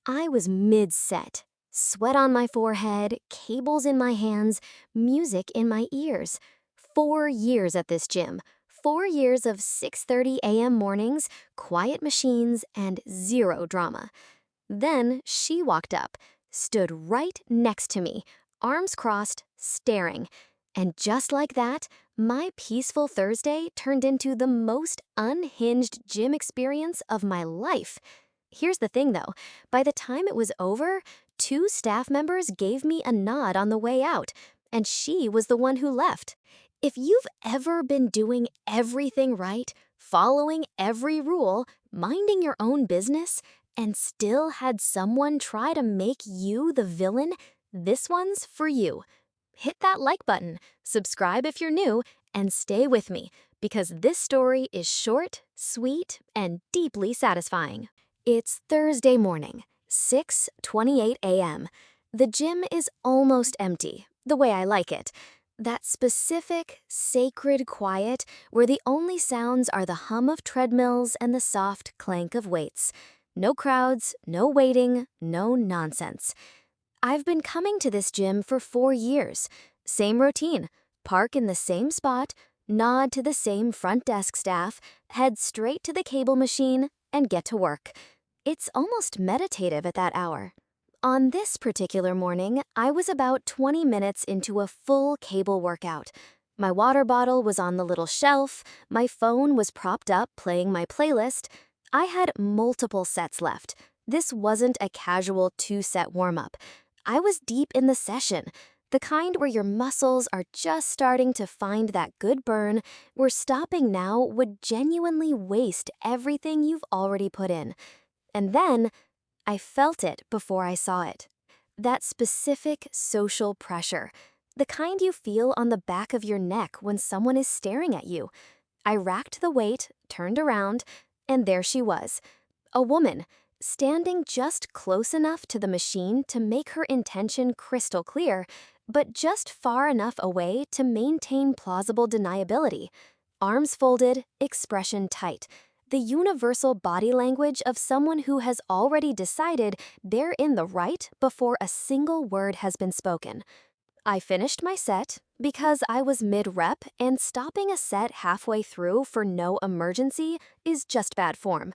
I was mid-set, sweat on my forehead, cables in my hands, music in my ears. 4 years at this gym. 4 years of 6:30 a.m. mornings, quiet machines, and zero drama. Then she walked up, stood right next to me, arms crossed, staring. And just like that, my peaceful Thursday turned into the most unhinged gym experience of my life. Here's the thing though, by the time it was over, two staff members gave me a nod on the way out, and she was the one who left. If you've ever been doing everything right, following every rule, minding your own business, and still had someone try to make you the villain, this one's for you. Hit that like button, subscribe if you're new, and stay with me, because this story is short, sweet, and deeply satisfying. It's Thursday morning, 6:28 a.m. The gym is almost empty, the way I like it. That specific, sacred quiet where the only sounds are the hum of treadmills and the soft clank of weights. No crowds, no waiting, no nonsense. I've been coming to this gym for 4 years. Same routine, park in the same spot, nod to the same front desk staff, head straight to the cable machine, and get to work. It's almost meditative at that hour. On this particular morning, I was about 20 minutes into a full cable workout. My water bottle was on the little shelf, my phone was propped up playing my playlist. I had multiple sets left. This wasn't a casual 2-set warm-up. I was deep in the session, the kind where your muscles are just starting to find that good burn, where stopping now would genuinely waste everything you've already put in. And then, I felt it before I saw it. That specific social pressure, the kind you feel on the back of your neck when someone is staring at you. I racked the weight, turned around, and there she was. A woman, standing just close enough to the machine to make her intention crystal clear, but just far enough away to maintain plausible deniability. Arms folded, expression tight. The universal body language of someone who has already decided they're in the right before a single word has been spoken. I finished my set because I was mid-rep, and stopping a set halfway through for no emergency is just bad form.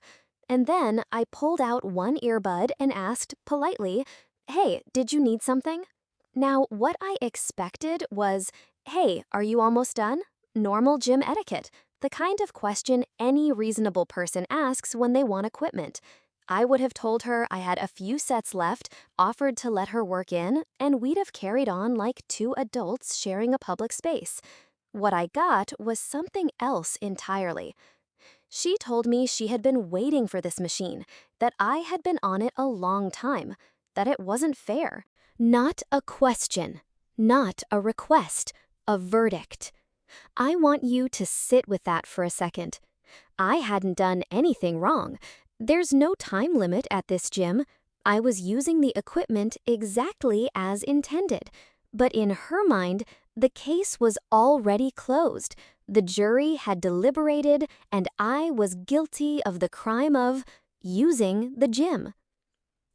And then I pulled out one earbud and asked politely, "Hey, did you need something?" Now, what I expected was, "Hey, are you almost done?" Normal gym etiquette. The kind of question any reasonable person asks when they want equipment. I would have told her I had a few sets left, offered to let her work in, and we'd have carried on like two adults sharing a public space. What I got was something else entirely. She told me she had been waiting for this machine, that I had been on it a long time, that it wasn't fair. Not a question, not a request, a verdict. I want you to sit with that for a second. I hadn't done anything wrong. There's no time limit at this gym. I was using the equipment exactly as intended. But in her mind, the case was already closed. The jury had deliberated, and I was guilty of the crime of using the gym.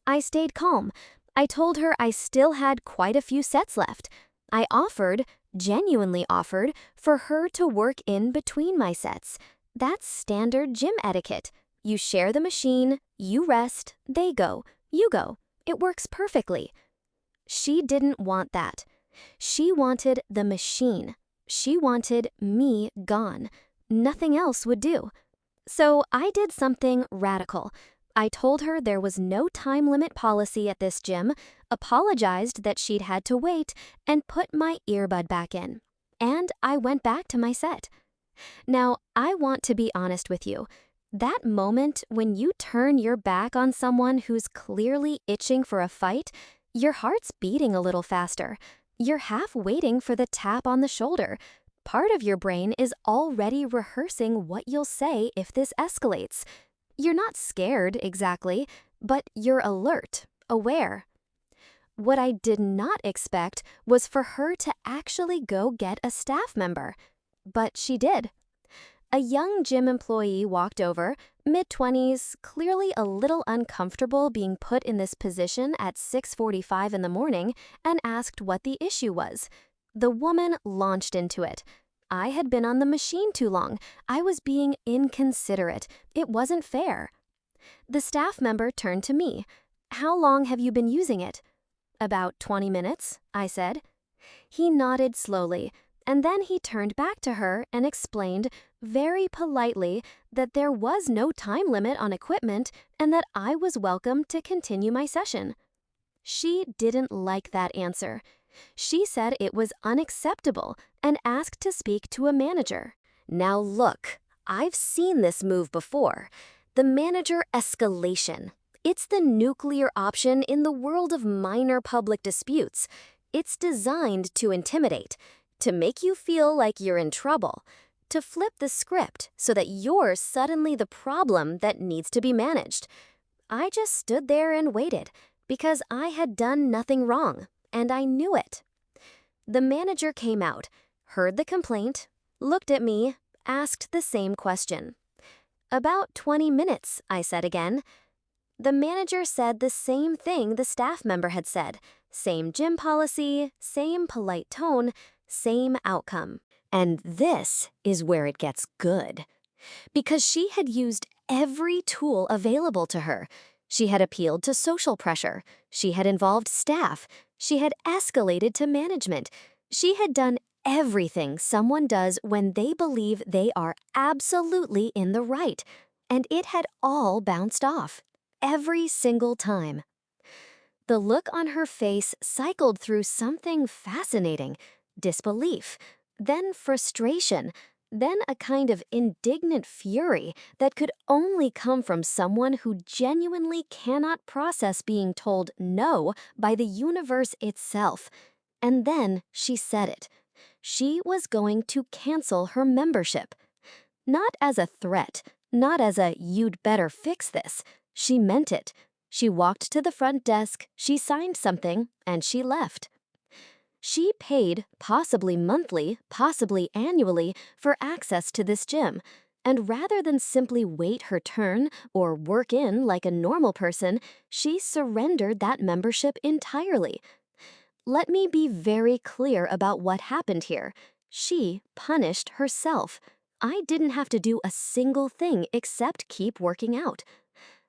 I stayed calm. I told her I still had quite a few sets left. I offered, genuinely offered, for her to work in between my sets. That's standard gym etiquette. You share the machine, you rest, they go, you go. It works perfectly. She didn't want that. She wanted the machine. She wanted me gone. Nothing else would do. So I did something radical. I told her there was no time limit policy at this gym, apologized that she'd had to wait, and put my earbud back in. And I went back to my set. Now, I want to be honest with you. That moment when you turn your back on someone who's clearly itching for a fight, your heart's beating a little faster. You're half waiting for the tap on the shoulder. Part of your brain is already rehearsing what you'll say if this escalates. You're not scared exactly, but you're alert, aware. What I did not expect was for her to actually go get a staff member. But she did. A young gym employee walked over, Mid-20s, clearly a little uncomfortable being put in this position at 6:45 in the morning, and asked what the issue was. The woman launched into it. I had been on the machine too long. I was being inconsiderate. It wasn't fair. The staff member turned to me. "How long have you been using it?" "About 20 minutes," I said. He nodded slowly, and then he turned back to her and explained, very politely, that there was no time limit on equipment and that I was welcome to continue my session. She didn't like that answer. She said it was unacceptable and asked to speak to a manager. Now look, I've seen this move before. The manager escalation. It's the nuclear option in the world of minor public disputes. It's designed to intimidate, to make you feel like you're in trouble, to flip the script so that you're suddenly the problem that needs to be managed. I just stood there and waited because I had done nothing wrong, and I knew it. The manager came out, heard the complaint, looked at me, asked the same question. "About 20 minutes," I said again. The manager said the same thing the staff member had said. Same gym policy, same polite tone, same outcome. And this is where it gets good. Because she had used every tool available to her. She had appealed to social pressure. She had involved staff. She had escalated to management. She had done everything someone does when they believe they are absolutely in the right. And it had all bounced off. Every single time. The look on her face cycled through something fascinating. Disbelief, then frustration, then a kind of indignant fury that could only come from someone who genuinely cannot process being told no by the universe itself. And then she said it. She was going to cancel her membership. Not as a threat, not as a "you'd better fix this." She meant it. She walked to the front desk, she signed something, and she left. She paid, possibly monthly, possibly annually, for access to this gym. And rather than simply wait her turn or work in like a normal person, she surrendered that membership entirely. Let me be very clear about what happened here. She punished herself. I didn't have to do a single thing except keep working out.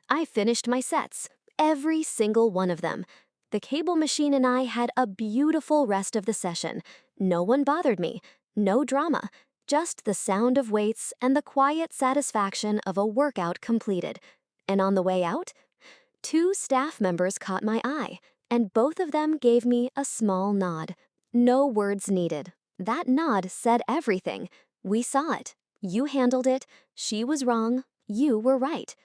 I finished my sets, every single one of them. The cable machine and I had a beautiful rest of the session. No one bothered me, no drama, just the sound of weights and the quiet satisfaction of a workout completed. And on the way out, 2 staff members caught my eye, and both of them gave me a small nod. No words needed. That nod said everything. We saw it. You handled it. She was wrong. You were right.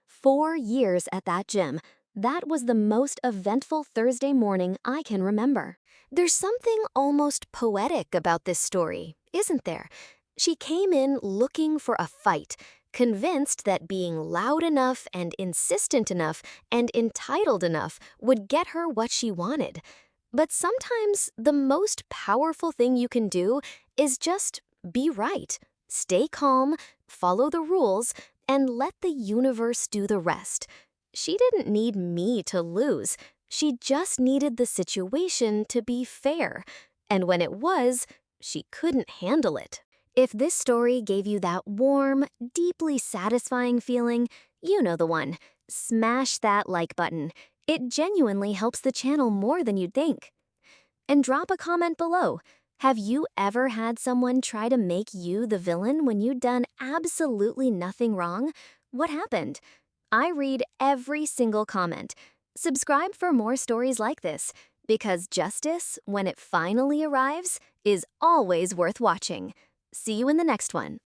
4 years at that gym. That was the most eventful Thursday morning I can remember. There's something almost poetic about this story, isn't there? She came in looking for a fight, convinced that being loud enough and insistent enough and entitled enough would get her what she wanted. But sometimes the most powerful thing you can do is just be right. Stay calm, follow the rules, and let the universe do the rest. She didn't need me to lose. She just needed the situation to be fair. And when it was, she couldn't handle it. If this story gave you that warm, deeply satisfying feeling, you know the one. Smash that like button. It genuinely helps the channel more than you'd think. And drop a comment below. Have you ever had someone try to make you the villain when you'd done absolutely nothing wrong? What happened? I read every single comment. Subscribe for more stories like this, because justice, when it finally arrives, is always worth watching. See you in the next one.